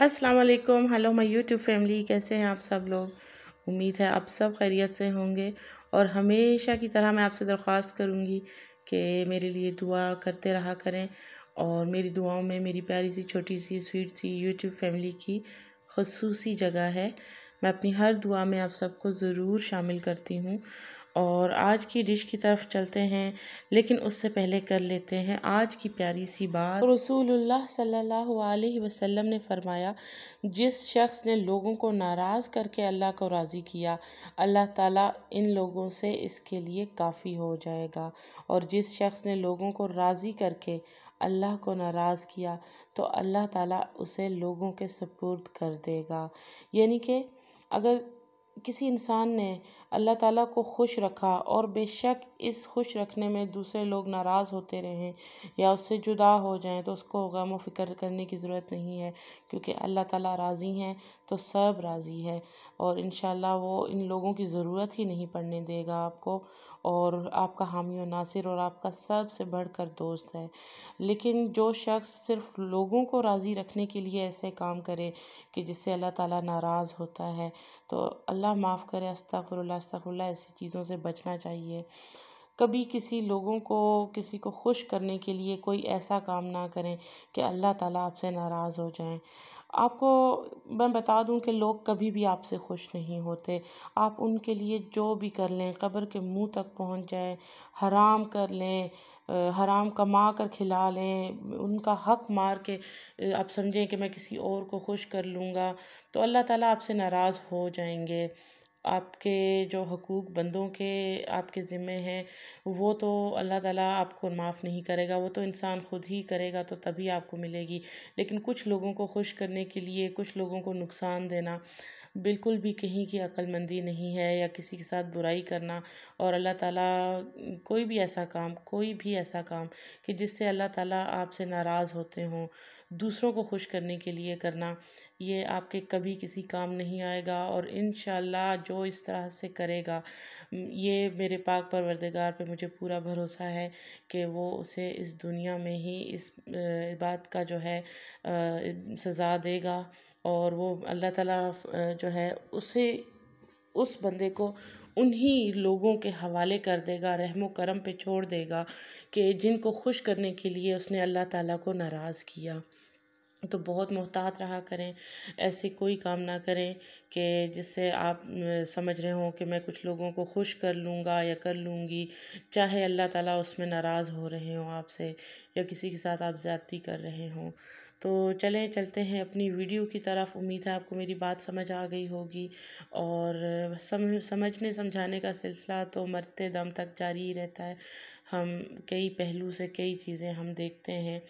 अस्सलाम वालेकुम। Hello my YouTube family, कैसे हैं आप सब लोग। उम्मीद है आप सब खैरियत से होंगे और हमेशा की तरह मैं आपसे दरख्वास्त करूँगी कि मेरे लिए दुआ करते रहा करें और मेरी दुआओं में मेरी प्यारी सी छोटी सी स्वीट सी यूट्यूब फैमिली की ख़ुसूसी जगह है। मैं अपनी हर दुआ में आप सबको ज़रूर शामिल करती हूँ। और आज की डिश की तरफ चलते हैं, लेकिन उससे पहले कर लेते हैं आज की प्यारी सी बात। रसूलुल्लाह सल्लल्लाहु अलैहि वसल्लम ने फरमाया, जिस शख्स ने लोगों को नाराज़ करके अल्लाह को राज़ी किया, अल्लाह ताला इन लोगों से इसके लिए काफ़ी हो जाएगा। और जिस शख्स ने लोगों को राज़ी करके अल्लाह को नाराज़ किया तो अल्लाह ताला उसे लोगों के सुपुर्द कर देगा। यानी कि अगर किसी इंसान ने अल्लाह ताला को खुश रखा और बेशक इस खुश रखने में दूसरे लोग नाराज़ होते रहें या उससे जुदा हो जाएं तो उसको गम व फ़िक्र करने की ज़रूरत नहीं है, क्योंकि अल्लाह ताला राज़ी हैं तो सब राज़ी है। और इंशाअल्लाह वो इन लोगों की ज़रूरत ही नहीं पड़ने देगा आपको, और आपका हामी और नासिर और आपका सबसे बढ़कर दोस्त है। लेकिन जो शख्स सिर्फ लोगों को राज़ी रखने के लिए ऐसे काम करे कि जिससे अल्लाह ताला नाराज़ होता है, तो अल्लाह माफ़ करे, अस्तग़फिरुल्लाह अस्तग़फिरुल्लाह, ऐसी चीज़ों से बचना चाहिए। कभी किसी को खुश करने के लिए कोई ऐसा काम ना करें कि अल्लाह ताला आपसे नाराज़ हो जाएं। आपको मैं बता दूं कि लोग कभी भी आपसे खुश नहीं होते। आप उनके लिए जो भी कर लें, कब्र के मुंह तक पहुंच जाएं, हराम कर लें, हराम कमा कर खिला लें, उनका हक मार के आप समझें कि मैं किसी और को खुश कर लूँगा, तो अल्लाह ताला आपसे नाराज़ हो जाएंगे। आपके जो हकूक़ बंदों के आपके ज़िम्मे हैं वो तो अल्लाह ताला आपको माफ़ नहीं करेगा, वो तो इंसान ख़ुद ही करेगा तो तभी आपको मिलेगी। लेकिन कुछ लोगों को खुश करने के लिए कुछ लोगों को नुकसान देना बिल्कुल भी कहीं की अक्लमंदी नहीं है, या किसी के साथ बुराई करना। और अल्लाह ताला कोई भी ऐसा काम कि जिससे अल्लाह ताला आपसे नाराज़ होते हों, दूसरों को खुश करने के लिए करना, ये आपके कभी किसी काम नहीं आएगा। और इंशाअल्लाह जो इस तरह से करेगा, ये मेरे पाक परवरदिगार पे मुझे पूरा भरोसा है कि वो उसे इस दुनिया में ही इस बात का जो है सज़ा देगा, और वो अल्लाह ताला जो है उसे उस बंदे को उन्हीं लोगों के हवाले कर देगा, रहमो करम पे छोड़ देगा कि जिनको खुश करने के लिए उसने अल्लाह ताला को नाराज़ किया। तो बहुत मोहतात रहा करें, ऐसे कोई काम ना करें कि जिससे आप समझ रहे हों कि मैं कुछ लोगों को खुश कर लूँगा या कर लूँगी, चाहे अल्लाह ताला उसमें नाराज़ हो रहे हों आपसे या किसी के साथ आप ज़्यादती कर रहे हों। तो चलते हैं अपनी वीडियो की तरफ। उम्मीद है आपको मेरी बात समझ आ गई होगी, और समझने समझाने का सिलसिला तो मरते दम तक जारी ही रहता है। हम कई पहलू से कई चीज़ें हम देखते हैं।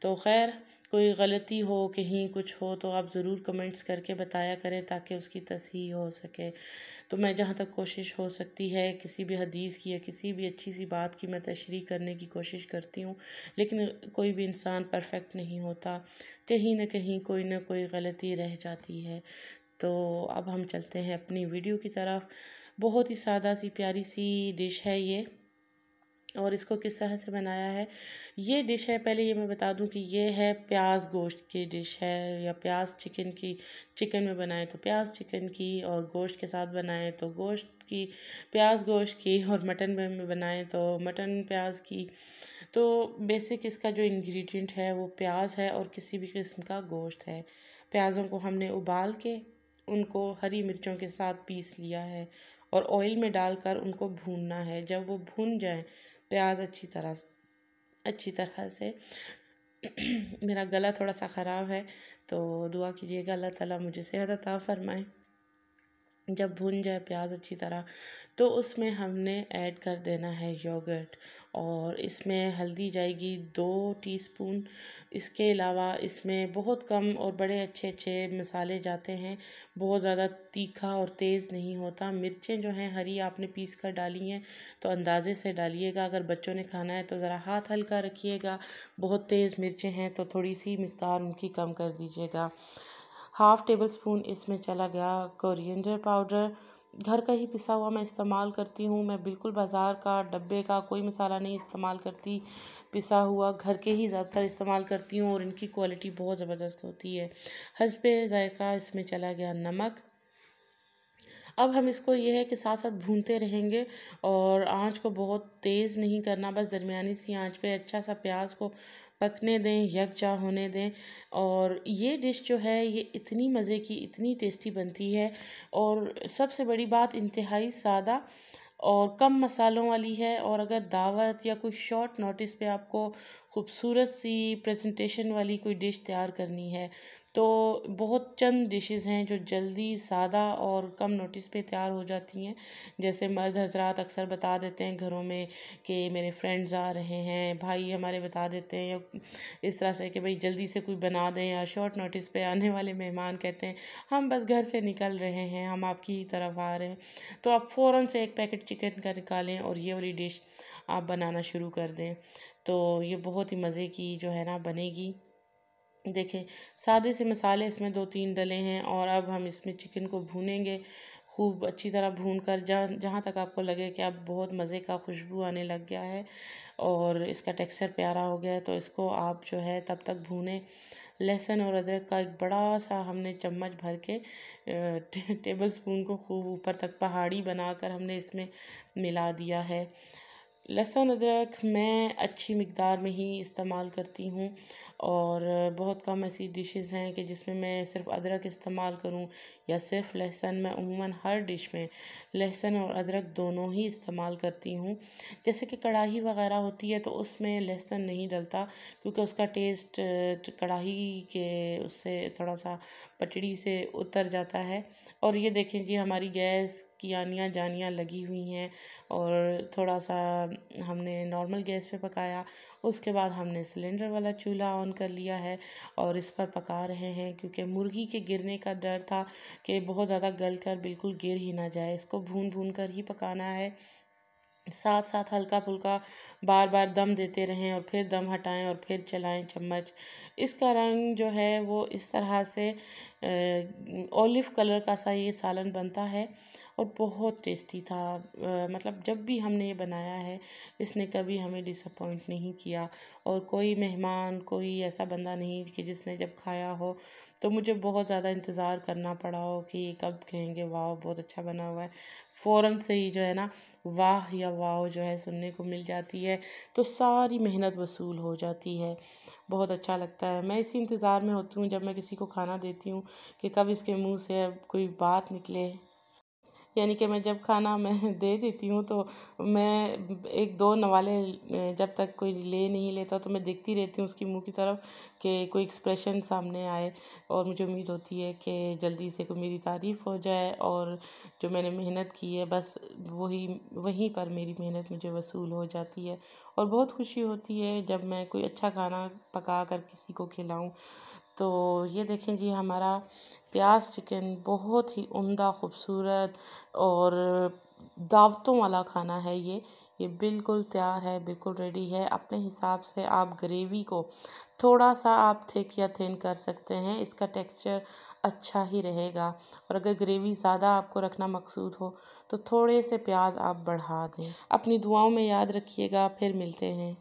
तो खैर, कोई गलती हो, कहीं कुछ हो, तो आप ज़रूर कमेंट्स करके बताया करें ताकि उसकी तसहीह हो सके। तो मैं जहाँ तक कोशिश हो सकती है किसी भी हदीस की या किसी भी अच्छी सी बात की मैं तशरीह करने की कोशिश करती हूँ, लेकिन कोई भी इंसान परफेक्ट नहीं होता, कहीं ना कहीं कोई ना कोई गलती रह जाती है। तो अब हम चलते हैं अपनी वीडियो की तरफ। बहुत ही सादा सी प्यारी सी डिश है ये, और इसको किस तरह से बनाया है ये डिश है। पहले ये मैं बता दूं कि ये है प्याज गोश्त की डिश है, या प्याज चिकन की। चिकन में बनाए तो प्याज चिकन की, और गोश्त के साथ बनाए तो गोश्त की, प्याज गोश्त की, और मटन में बनाए तो मटन प्याज की। तो बेसिक इसका जो इंग्रेडिएंट है वो प्याज है और किसी भी किस्म का गोश्त है। प्याज़ों को हमने उबाल के उनको हरी मिर्चों के साथ पीस लिया है और ऑयल में डालकर उनको भूनना है। जब वो भून जाए प्याज अच्छी तरह से मेरा गला थोड़ा सा ख़राब है, तो दुआ कीजिएगा अल्लाह ताला मुझे सेहत अता फ़रमाए। जब भुन जाए प्याज अच्छी तरह, तो उसमें हमने ऐड कर देना है योगर्ट, और इसमें हल्दी जाएगी 2 टीस्पून। इसके अलावा इसमें बहुत कम और बड़े अच्छे अच्छे मसाले जाते हैं, बहुत ज़्यादा तीखा और तेज़ नहीं होता। मिर्चें जो हैं हरी आपने पीस कर डाली हैं तो अंदाज़े से डालिएगा, अगर बच्चों ने खाना है तो ज़रा हाथ हल्का रखिएगा। बहुत तेज़ मिर्चें हैं तो थोड़ी सी मिक़दार उनकी कम कर दीजिएगा। हाफ़ टेबल स्पून इसमें चला गया कोरिएंडर पाउडर, घर का ही पिसा हुआ मैं इस्तेमाल करती हूँ। मैं बिल्कुल बाज़ार का डब्बे का कोई मसाला नहीं इस्तेमाल करती। पिसा हुआ घर के ही ज़्यादातर इस्तेमाल करती हूँ और इनकी क्वालिटी बहुत ज़बरदस्त होती है। हस्बे ज़ायक़ा इसमें चला गया नमक। अब हम इसको ये है कि साथ साथ भूनते रहेंगे और आँच को बहुत तेज़ नहीं करना, बस दरमियानी सी आँच पे अच्छा सा प्याज को पकने दें, यकजा होने दें। और ये डिश जो है ये इतनी मज़े की, इतनी टेस्टी बनती है और सबसे बड़ी बात इंतहाई सादा और कम मसालों वाली है। और अगर दावत या कोई शॉर्ट नोटिस पे आपको खूबसूरत सी प्रेजेंटेशन वाली कोई डिश तैयार करनी है तो बहुत चंद डिशेस हैं जो जल्दी सादा और कम नोटिस पे तैयार हो जाती हैं। जैसे मर्द हजरात अक्सर बता देते हैं घरों में कि मेरे फ्रेंड्स आ रहे हैं, भाई हमारे बता देते हैं, या इस तरह से कि भाई जल्दी से कोई बना दें, या शॉर्ट नोटिस पे आने वाले मेहमान कहते हैं हम बस घर से निकल रहे हैं, हम आपकी ही तरफ आ रहे हैं, तो आप फ़ौरन से एक पैकेट चिकन का निकालें और ये वाली डिश आप बनाना शुरू कर दें। तो ये बहुत ही मज़े की जो है ना बनेगी। देखें, सादे से मसाले इसमें 2-3 डले हैं और अब हम इसमें चिकन को भूनेंगे खूब अच्छी तरह भून कर जहाँ तक आपको लगे कि अब बहुत मज़े का खुशबू आने लग गया है और इसका टेक्सचर प्यारा हो गया है, तो इसको आप जो है तब तक भूनें। लहसुन और अदरक का एक बड़ा सा हमने चम्मच भर के टेबल स्पून को खूब ऊपर तक पहाड़ी बनाकर हमने इसमें मिला दिया है। लहसुन अदरक मैं अच्छी मिक़दार में ही इस्तेमाल करती हूँ और बहुत कम ऐसी डिशेस हैं कि जिसमें मैं सिर्फ़ अदरक इस्तेमाल करूँ या सिर्फ़ लहसुन। मैं अमूमन हर डिश में लहसुन और अदरक दोनों ही इस्तेमाल करती हूँ। जैसे कि कढ़ाई वग़ैरह होती है तो उसमें लहसुन नहीं डलता क्योंकि उसका टेस्ट कढ़ाई के उससे थोड़ा सा पटड़ी से उतर जाता है। और ये देखें जी हमारी गैस की आनियाँ जानियाँ लगी हुई हैं और थोड़ा सा हमने नॉर्मल गैस पे पकाया, उसके बाद हमने सिलेंडर वाला चूल्हा ऑन कर लिया है और इस पर पका रहे हैं क्योंकि मुर्गी के गिरने का डर था कि बहुत ज़्यादा गल कर बिल्कुल गिर ही ना जाए। इसको भून भून कर ही पकाना है, साथ साथ हल्का फुल्का बार बार दम देते रहें और फिर दम हटाएं और फिर चलाएं चम्मच। इसका रंग जो है वो इस तरह से ऑलिव कलर का सा ये सालन बनता है और बहुत टेस्टी था। मतलब जब भी हमने ये बनाया है इसने कभी हमें डिसअपॉइंट नहीं किया और कोई मेहमान कोई ऐसा बंदा नहीं कि जिसने जब खाया हो तो मुझे बहुत ज़्यादा इंतज़ार करना पड़ा हो कि कब कहेंगे वाह बहुत अच्छा बना हुआ है। फ़ौरन से ही जो है ना वाह या वाह जो है सुनने को मिल जाती है तो सारी मेहनत वसूल हो जाती है। बहुत अच्छा लगता है। मैं इसी इंतज़ार में होती हूँ जब मैं किसी को खाना देती हूँ कि कब इसके मुंह से अब कोई बात निकले। यानी कि मैं जब खाना मैं दे देती हूँ तो मैं एक दो नवाले जब तक कोई ले नहीं लेता तो मैं देखती रहती हूँ उसकी मुंह की तरफ कि कोई एक्सप्रेशन सामने आए और मुझे उम्मीद होती है कि जल्दी से कोई मेरी तारीफ़ हो जाए और जो मैंने मेहनत की है बस वही वहीं पर मेरी मेहनत मुझे वसूल हो जाती है। और बहुत खुशी होती है जब मैं कोई अच्छा खाना पका कर किसी को खिलाऊं। तो ये देखें जी हमारा प्याज चिकन बहुत ही उम्दा ख़ूबसूरत और दावतों वाला खाना है। ये बिल्कुल तैयार है, बिल्कुल रेडी है। अपने हिसाब से आप ग्रेवी को थोड़ा सा आप थिक या थिन कर सकते हैं, इसका टेक्सचर अच्छा ही रहेगा। और अगर ग्रेवी ज़्यादा आपको रखना मकसूद हो तो थोड़े से प्याज आप बढ़ा दें। अपनी दुआओं में याद रखिएगा, फिर मिलते हैं।